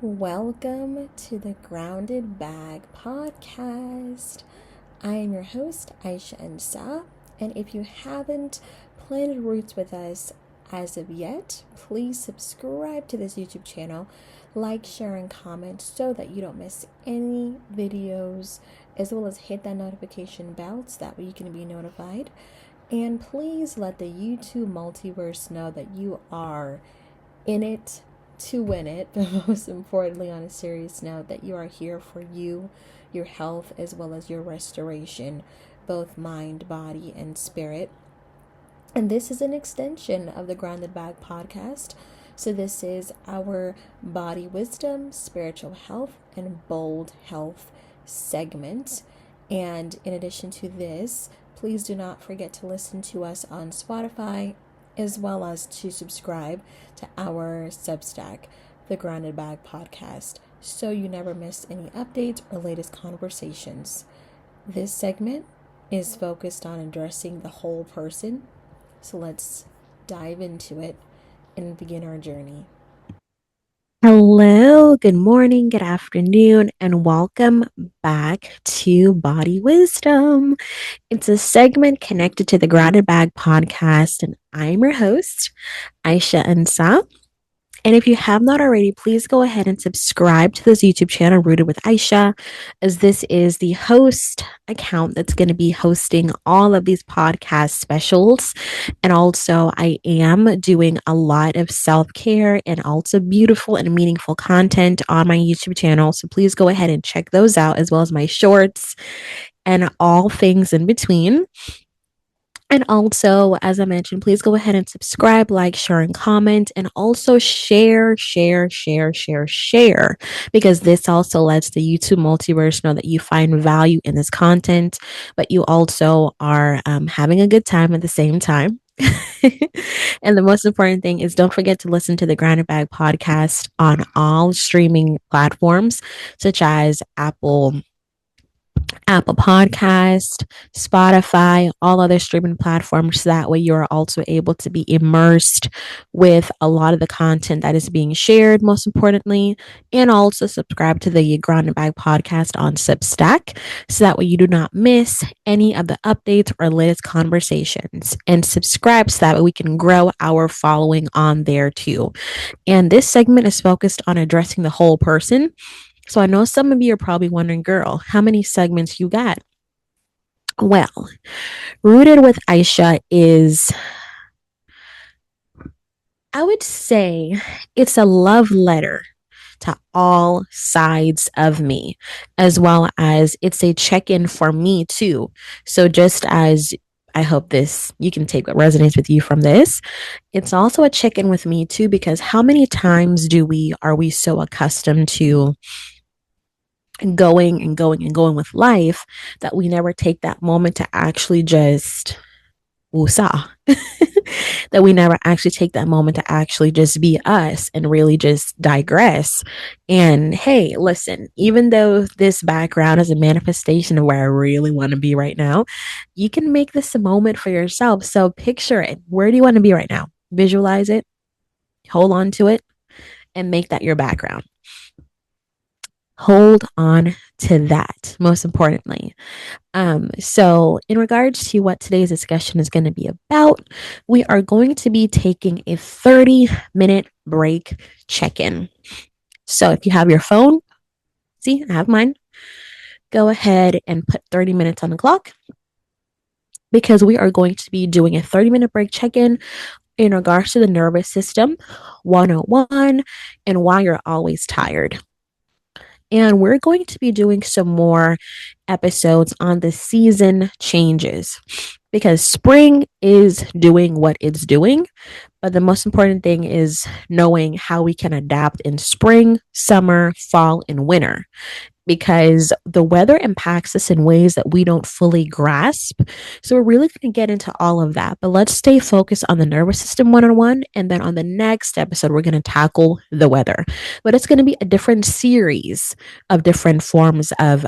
Welcome to the Grounded Bag podcast. I am your host, Aisha Ansa, and if you haven't planted roots with us as of yet, please subscribe to this YouTube channel, like, share, and comment so that you don't miss any videos, as well as hit that notification bell so that way you can be notified. And please let the YouTube multiverse know that you are in it to win it, but most importantly, on a serious note, that you are here for you, your health, as well as your restoration, both mind, body, and spirit. And this is an extension of the Grounded Bag podcast. So this is our body wisdom, spiritual health, and bold health segment. And in addition to this, please do not forget to listen to us on Spotify, as well as to subscribe to our Substack, the Grounded Bag Podcast, so you never miss any updates or latest conversations. This segment is focused on addressing the whole person, so let's dive into it and begin our journey. Hello, good morning, good afternoon, and welcome back to Body Wisdom. It's a segment connected to the Grounded Bag podcast, and I'm your host, Aisha Ansa. And if you have not already, please go ahead and subscribe to this YouTube channel, Rooted with Aisha, as this is the host account that's going to be hosting all of these podcast specials. And also, I am doing a lot of self-care and also beautiful and meaningful content on my YouTube channel. So please go ahead and check those out, as well as my shorts and all things in between. And also, as I mentioned, please go ahead and subscribe, like, share, and comment, and also share, because this also lets the YouTube multiverse know that you find value in this content, but you also are having a good time at the same time. And the most important thing is don't forget to listen to the Grounded Bag podcast on all streaming platforms, such as Apple Podcast, Spotify, all other streaming platforms. So that way you're also able to be immersed with a lot of the content that is being shared, most importantly, and also subscribe to the Grounded Bag podcast on Substack. So that way you do not miss any of the updates or latest conversations, and subscribe so that way we can grow our following on there too. And this segment is focused on addressing the whole person. So I know some of you are probably wondering, girl, how many segments you got? Well, Rooted with Aisha is, I would say, it's a love letter to all sides of me, as well as it's a check-in for me too. So just as I hope you can take what resonates with you from this, it's also a check-in with me too, because how many times are we so accustomed to going with life that we never take that moment to actually just woosah. That we never actually take that moment to actually just be us and really just digress. And hey, listen, even though this background is a manifestation of where I really want to be right now, you can make this a moment for yourself. So picture it. Where do you want to be right now? Visualize it, hold on to it, and make that your background. Hold on to that, most importantly. So in regards to what today's discussion is going to be about, we are going to be taking a 30-minute break check-in. So if you have your phone, see, I have mine, go ahead and put 30 minutes on the clock, because we are going to be doing a 30-minute break check-in in regards to the nervous system 101 and why you're always tired. And we're going to be doing some more episodes on the season changes, because spring is doing what it's doing. But the most important thing is knowing how we can adapt in spring, summer, fall, and winter, because the weather impacts us in ways that we don't fully grasp. So we're really going to get into all of that. But let's stay focused on the nervous system 101. And then on the next episode, we're going to tackle the weather. But it's going to be a different series of different forms of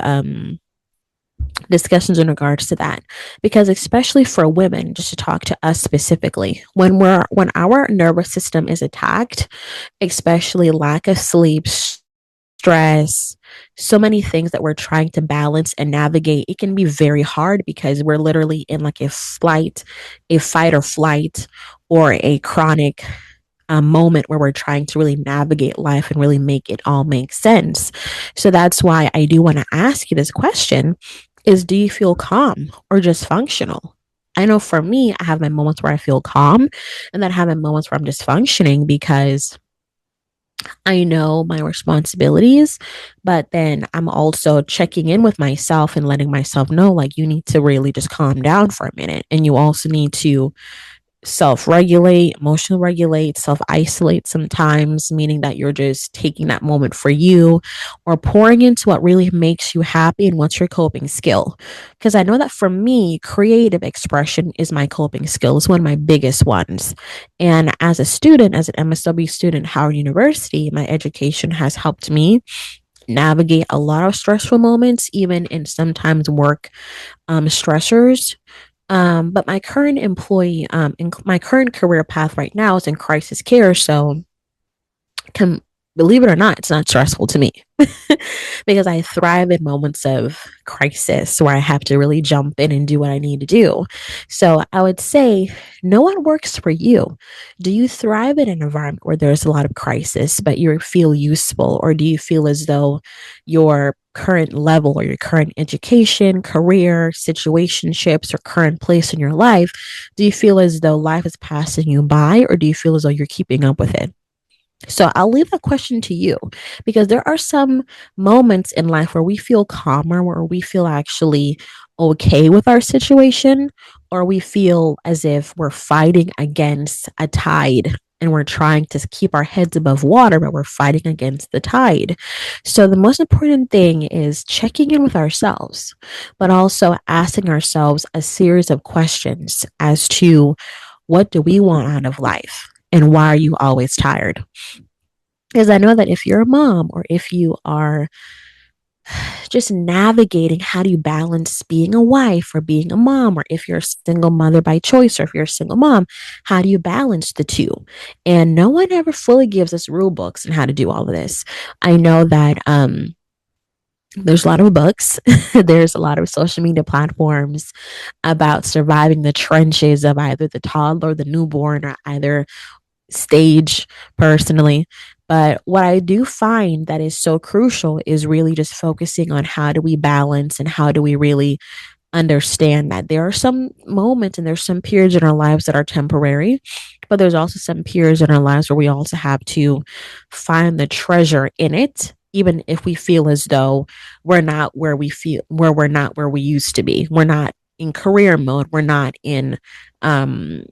discussions in regards to that, because especially for women, just to talk to us specifically, when our nervous system is attacked, especially lack of sleep, stress, so many things that we're trying to balance and navigate. It can be very hard because we're literally in like a fight or flight, or a chronic moment where we're trying to really navigate life and really make it all make sense. So that's why I do want to ask you this question is, do you feel calm or just functional? I know for me, I have my moments where I feel calm, and then I have my moments where I'm just functioning because I know my responsibilities, but then I'm also checking in with myself and letting myself know, like, you need to really just calm down for a minute. And you also need to self regulate, emotional regulate, self isolate sometimes, meaning that you're just taking that moment for you or pouring into what really makes you happy and what's your coping skill. Because I know that for me, creative expression is my coping skill, it's one of my biggest ones. And as a student, as an MSW student at Howard University, my education has helped me navigate a lot of stressful moments, even in sometimes work stressors. But my current in my current career path right now is in crisis care. So, can believe it or not, it's not stressful to me because I thrive in moments of crisis where I have to really jump in and do what I need to do. So, I would say, know what works for you. Do you thrive in an environment where there's a lot of crisis, but you feel useful, or do you feel as though your current level or your current education, career, situationships, or current place in your life, do you feel as though life is passing you by, or do you feel as though you're keeping up with it? So I'll leave that question to you, because there are some moments in life where we feel calmer, where we feel actually okay with our situation, or we feel as if we're fighting against a tide and we're trying to keep our heads above water, but we're fighting against the tide. So the most important thing is checking in with ourselves, but also asking ourselves a series of questions as to, what do we want out of life? And why are you always tired? Because I know that if you're a mom, or if you are just navigating how do you balance being a wife or being a mom, or if you're a single mother by choice, or if you're a single mom, how do you balance the two? And no one ever fully gives us rule books on how to do all of this. I know that there's a lot of books, there's a lot of social media platforms about surviving the trenches of either the toddler, the newborn, or either stage personally. But what I do find that is so crucial is really just focusing on how do we balance and how do we really understand that there are some moments and there's some periods in our lives that are temporary, but there's also some periods in our lives where we also have to find the treasure in it, even if we feel as though we're not where we used to be. We're not in career mode, we're not um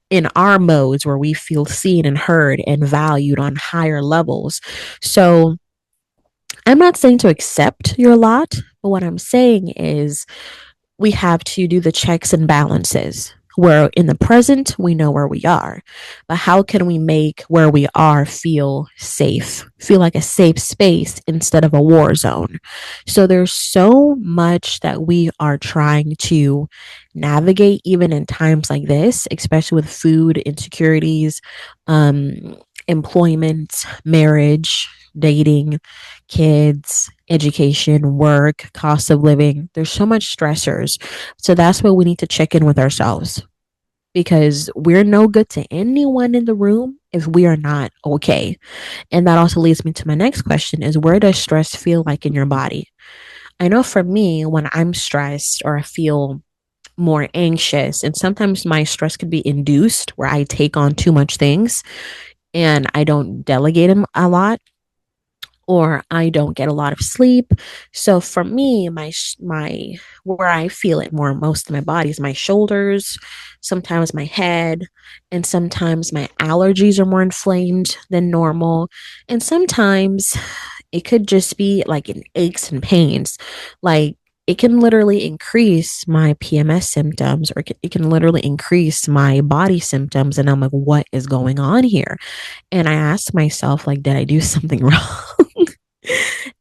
in our modes where we feel seen and heard and valued on higher levels. So I'm not saying to accept your lot, but what I'm saying is we have to do the checks and balances. Where in the present, we know where we are, but how can we make where we are feel safe, feel like a safe space instead of a war zone? So there's so much that we are trying to navigate, even in times like this, especially with food insecurities, employment, marriage, dating, kids, education, work, cost of living. There's so much stressors. So that's why we need to check in with ourselves, because we're no good to anyone in the room if we are not okay. And that also leads me to my next question is, where does stress feel like in your body? I know for me, when I'm stressed or I feel more anxious, and sometimes my stress could be induced where I take on too much things and I don't delegate them a lot, or I don't get a lot of sleep. So for me, my where I feel it more most of my body is my shoulders, sometimes my head, and sometimes my allergies are more inflamed than normal. And sometimes it could just be like in aches and pains. Like, it can literally increase my PMS symptoms, or it can literally increase my body symptoms. And I'm like, what is going on here? And I asked myself, like, did I do something wrong?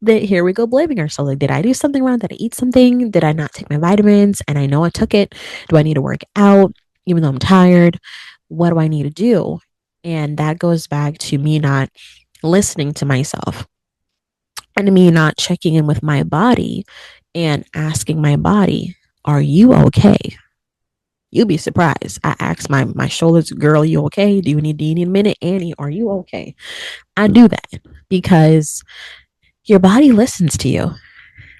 That here we go blaming ourselves. Like, did I do something wrong? Did I eat something? Did I not take my vitamins? And I know I took it. Do I need to work out even though I'm tired? What do I need to do? And that goes back to me not listening to myself. and me not checking in with my body and asking my body, are you okay? You'll be surprised. I ask my shoulders, girl, you okay? Do you need a minute? Annie, are you okay? I do that because your body listens to you.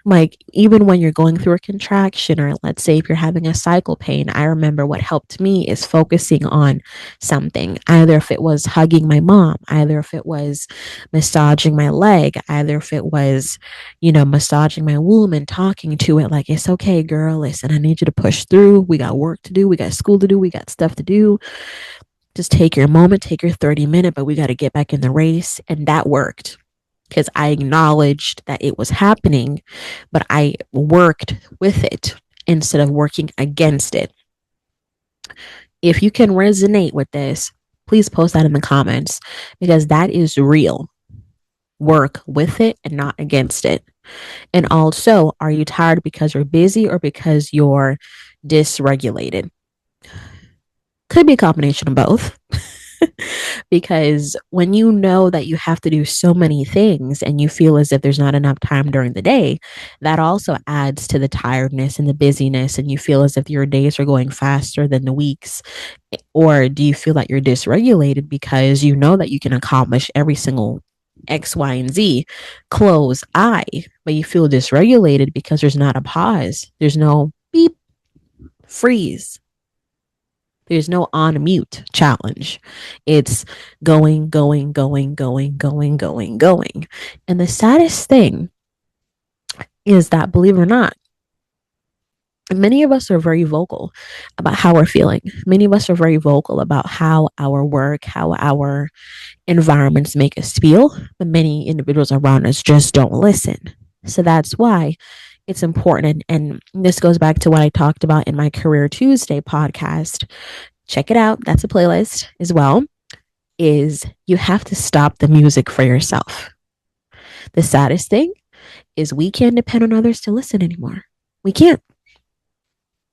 Like, even when you're going through a contraction, or let's say if you're having a cycle pain, I remember what helped me is focusing on something. Either if it was hugging my mom, either if it was massaging my leg, either if it was, massaging my womb and talking to it like, it's okay, girl. Listen, I need you to push through. We got work to do. We got school to do. We got stuff to do. Just take your moment, take your 30 minute, but we got to get back in the race. And that worked because I acknowledged that it was happening, but I worked with it instead of working against it. If you can resonate with this, please post that in the comments because that is real. Work with it and not against it. And also, are you tired because you're busy or because you're dysregulated? Could be a combination of both. Because when you know that you have to do so many things and you feel as if there's not enough time during the day, that also adds to the tiredness and the busyness, and you feel as if your days are going faster than the weeks. Or do you feel that you're dysregulated because you know that you can accomplish every single X, Y, and Z, close eye, but you feel dysregulated because there's not a pause, there's no beep, freeze, there's no on mute challenge. It's going, going, going, going, going, going, going. And the saddest thing is that, believe it or not, many of us are very vocal about how we're feeling. Many of us are very vocal about how our work, how our environments make us feel, but many individuals around us just don't listen. So that's why it's important. And this goes back to what I talked about in my Career Tuesday podcast. Check it out. That's a playlist as well. Is you have to stop the music for yourself. The saddest thing is we can't depend on others to listen anymore. We can't.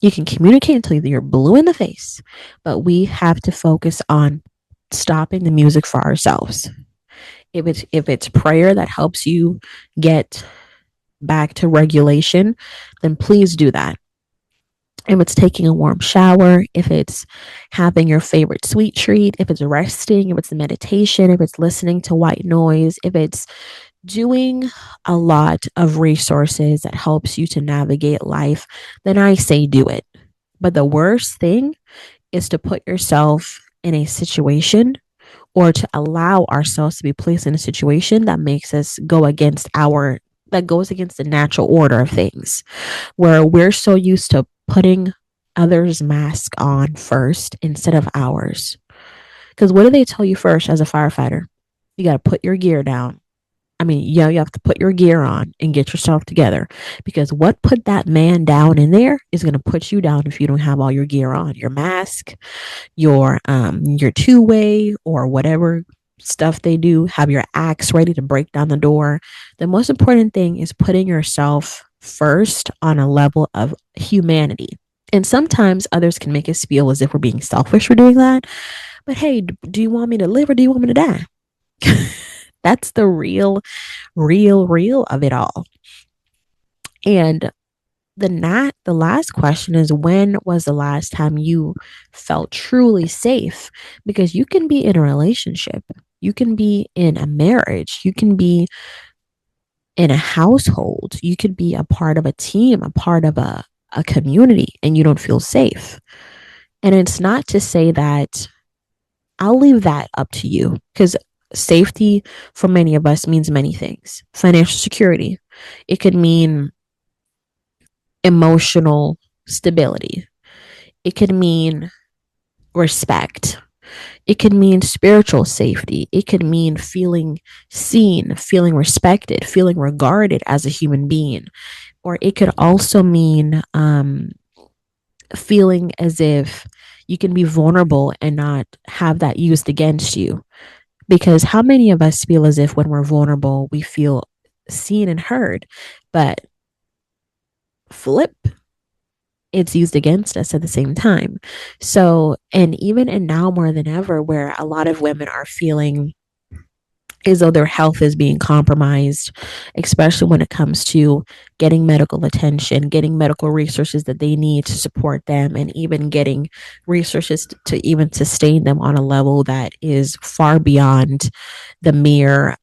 You can communicate until you're blue in the face, but we have to focus on stopping the music for ourselves. If it's prayer that helps you get back to regulation, then please do that. If it's taking a warm shower, if it's having your favorite sweet treat, if it's resting, if it's meditation, if it's listening to white noise, if it's doing a lot of resources that helps you to navigate life, then I say do it. But the worst thing is to put yourself in a situation or to allow ourselves to be placed in a situation that makes us that goes against the natural order of things, where we're so used to putting others' mask on first instead of ours. Because what do they tell you first as a firefighter? You got to put your gear down. I mean, yeah, you have to put your gear on and get yourself together, because what put that man down in there is going to put you down if you don't have all your gear on, your mask, your two-way or whatever stuff they do, have your axe ready to break down the door. The most important thing is putting yourself first on a level of humanity. And sometimes others can make us feel as if we're being selfish for doing that. But hey, do you want me to live or do you want me to die? That's the real of it all. And the last question is, when was the last time you felt truly safe? Because you can be in a relationship, you can be in a marriage, you can be in a household, you could be a part of a team, a part of a community, and you don't feel safe. And it's not to say that, I'll leave that up to you, because safety for many of us means many things. Financial security, it could mean emotional stability, it could mean respect, it could mean spiritual safety, it could mean feeling seen, feeling respected, feeling regarded as a human being, or it could also mean feeling as if you can be vulnerable and not have that used against you. Because how many of us feel as if when we're vulnerable, we feel seen and heard, but flip, it's used against us at the same time. So, and even and now more than ever, where a lot of women are feeling as though their health is being compromised, especially when it comes to getting medical attention, getting medical resources that they need to support them, and even getting resources to even sustain them on a level that is the mere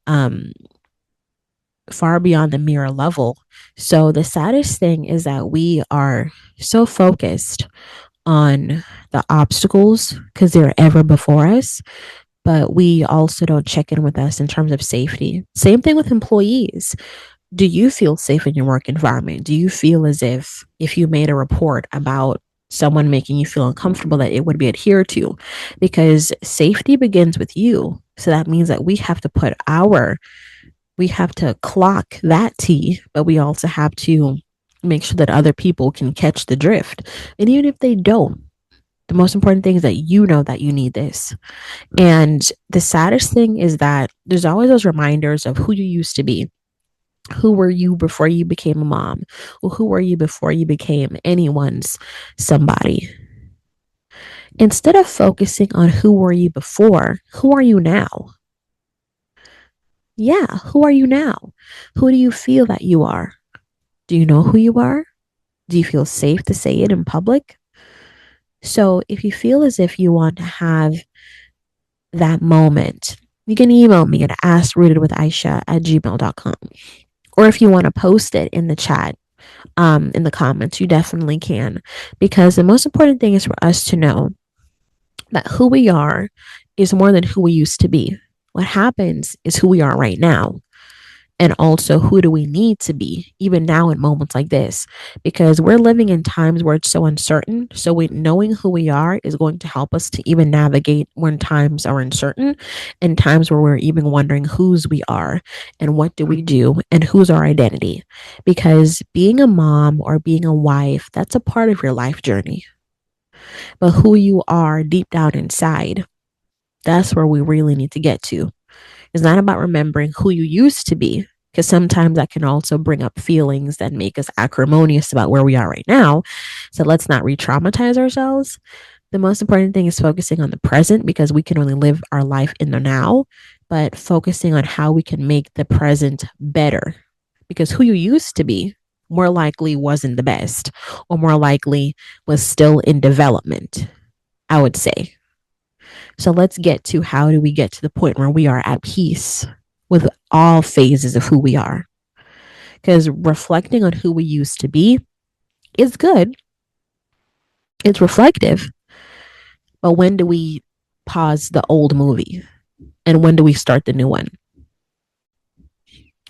far beyond the mere level. So the saddest thing is that we are so focused on the obstacles because they're ever before us, but we also don't check in with us in terms of safety. Same thing with employees. Do you feel safe in your work environment? Do you feel as if you made a report about someone making you feel uncomfortable that it would be adhered to? Because safety begins with you. So that means that we have to clock that T, but we also have to make sure that other people can catch the drift. And even if they don't, the most important thing is that you know that you need this. And the saddest thing is that there's always those reminders of who you used to be. Who were you before you became a mom? Or who were you before you became anyone's somebody? Instead of focusing on who were you before, who are you now? Yeah, who are you now? Who do you feel that you are? Do you know who you are? Do you feel safe to say it in public? So if you feel as if you want to have that moment, you can email me at askrootedwithaisha@gmail.com. Or if you want to post it in the chat, in the comments, you definitely can. Because the most important thing is for us to know that who we are is more than who we used to be. What happens is who we are right now. And also, who do we need to be, even now in moments like this? Because we're living in times where it's so uncertain. So, knowing who we are is going to help us to even navigate when times are uncertain and times where we're even wondering whose we are and what do we do and who's our identity. Because being a mom or being a wife, that's a part of your life journey. But who you are deep down inside, that's where we really need to get to. It's not about remembering who you used to be, because sometimes that can also bring up feelings that make us acrimonious about where we are right now. So let's not re traumatize ourselves. The most important thing is focusing on the present because we can only live our life in the now, but focusing on how we can make the present better. Because who you used to be more likely wasn't the best, or more likely was still in development, I would say. So let's get to how do we get to the point where we are at peace with all phases of who we are. Because reflecting on who we used to be is good. It's reflective. But when do we pause the old movie? And when do we start the new one?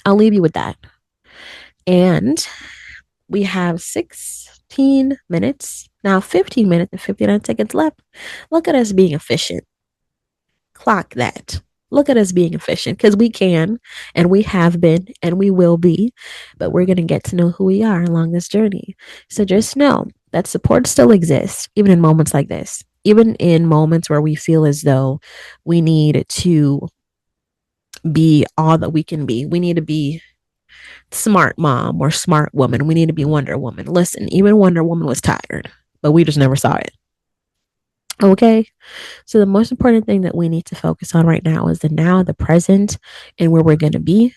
I'll leave you with that. And we have 16 minutes, now 15 minutes and 59 seconds left. Look at us being efficient. Clock that. Look at us being efficient because we can and we have been and we will be, but we're going to get to know who we are along this journey. So just know that support still exists, even in moments like this, even in moments where we feel as though we need to be all that we can be. We need to be smart mom or smart woman. We need to be Wonder Woman. Listen, even Wonder Woman was tired, but we just never saw it. Okay. So the most important thing that we need to focus on right now is the now, the present, and where we're going to be.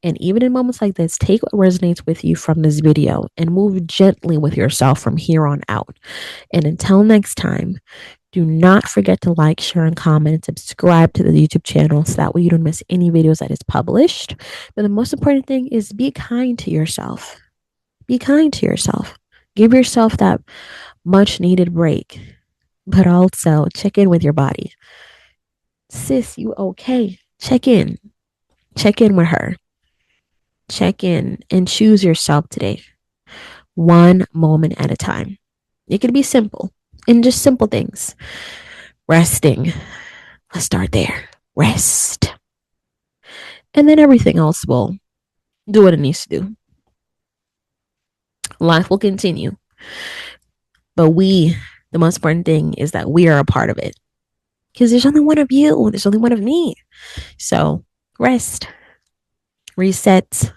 And even in moments like this, take what resonates with you from this video and move gently with yourself from here on out. And until next time, do not forget to like, share, and comment and subscribe to the YouTube channel so that way you don't miss any videos that is published. But the most important thing is be kind to yourself. Be kind to yourself. Give yourself that much needed break. But also check in with your body. Sis, you okay? Check in. Check in with her. Check in and choose yourself today. One moment at a time. It could be simple and just simple things. Resting. Let's start there. Rest. And then everything else will do what it needs to do. Life will continue. But the most important thing is that we are a part of it. Because there's only one of you. There's only one of me. So rest. Reset.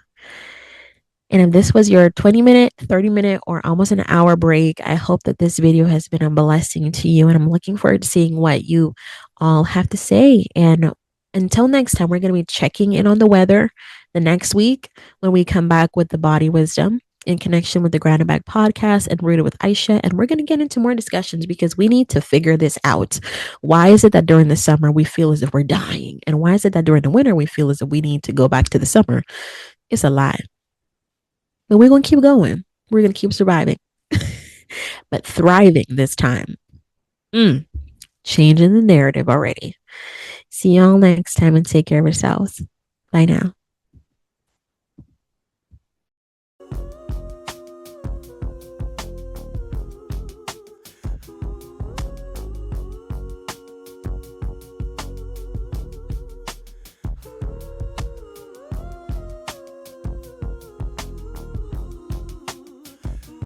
And if this was your 20-minute, 30-minute, or almost an hour break, I hope that this video has been a blessing to you. And I'm looking forward to seeing what you all have to say and Until next time, we're going to be checking in on the weather the next week when we come back with the body wisdom in connection with the Grounded Back podcast and Rooted with Aisha. And we're going to get into more discussions because we need to figure this out. Why is it that during the summer we feel as if we're dying? And why is it that during the winter we feel as if we need to go back to the summer? It's a lie. But we're going to keep going. We're going to keep surviving, but thriving this time. Changing the narrative already. See y'all next time and take care of yourselves. Bye now.